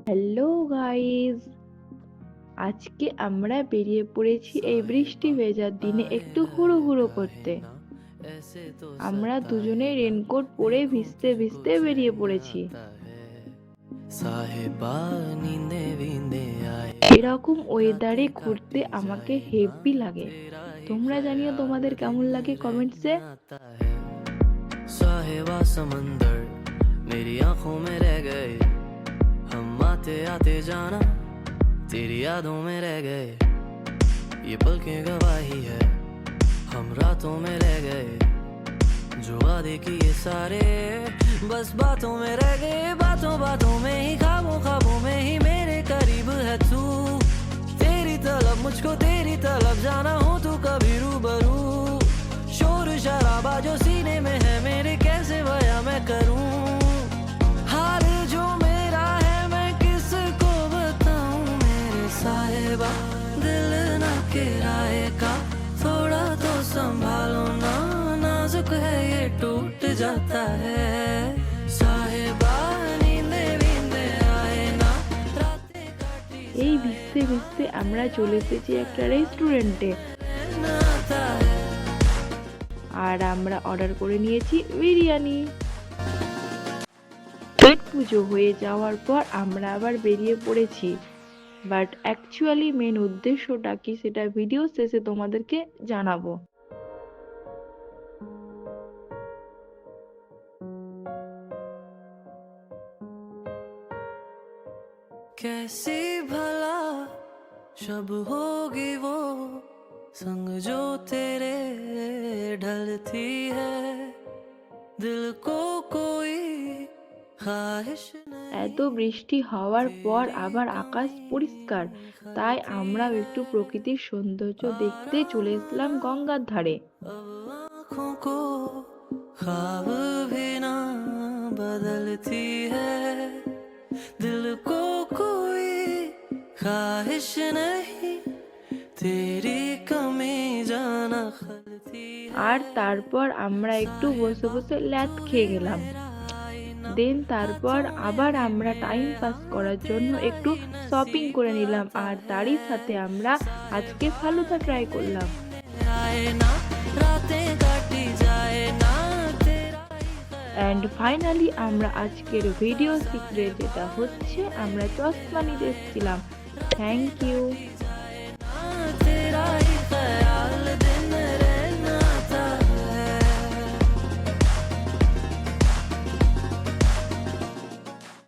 Hello guys, আজকে আমরা বেরিয়ে পড়েছি এই বৃষ্টি ভেজার দিনে একটু হুড়ো করতে। আমরা দুজনে রেনকোট পরে ভিজতে ভিজতে বেরিয়ে পড়েছি। এরকম ওয়েদারে ঘুরতে আমাকে হেভি লাগে। তোমরা জানিও তোমাদের কেমন লাগে কমেন্টসে। साहिबा समंदर मेरी आंखों में रह गए, हम आते आते जाना तेरी यादों में रह गए। ये पल की गवाही है, हम रातों में रह गए, जो वादे किए सारे बस बातों में रह गए। बातों बातों में ही, ख्वाबों ख्वाबों में ही मेरे करीब है तू। तेरी तलब मुझको, तेरी तलब जाना हो तू कभी रूबरू। शोर शराबा जो सीने में है मेरे, कैसे बयां मैं करूं। हाल जो मेरा है मैं किसको बताऊं। मेरे साहिबा दिल ना किराए का, थोड़ा तो संभालो ना, नाजुक है ये टूट जाता है। साहिबा नींदे वींदे आए ना, रातें काटी এই ভিজতে ভিজতে আমরা চলে এসেছি একটা রেস্টুরেন্টে, जाता है। আর আমরা অর্ডার করে নিয়েছি বিরিয়ানি। পেট পুজো হয়ে যাওয়ার পর আমরা আবার বেরিয়ে পড়েছি, বাট অ্যাকচুয়ালি মেন উদ্দেশ্যটা কি সেটা ভিডিও শেষে তোমাদেরকে জানাবো। कैसी भला शब होगी वो संग जो तेरे ढलती है, दिल को कोई ख्वाहिश नहीं। এত বৃষ্টি হওয়ার পর আবার আকাশ পরিষ্কার, তাই আমরা একটু প্রকৃতির সৌন্দর্য দেখতে চলে এসলাম গঙ্গার ধারে। अब आँखों को ख्वाब भी ना बदलती है, दिल को कोई ख्वाहिश नहीं, तेरी कमी जाना खलती है। আর তারপর আমরা একটু বসে বসে ল্যাদ খেয়ে গেলাম। দেন তারপর আবার আমরা টাইম পাস করার জন্য একটু শপিং করে নিলাম, আর তারই সাথে আমরা আজকে ফালুদা ট্রাই করলাম। आए ना, रातें काटी जाए ना, तेरा অ্যান্ড ফাইনালি আমরা আজকের ভিডিও সিক্রেট যেটা হচ্ছে, আমরা চশমা নিতে এসেছিলাম। Thank you.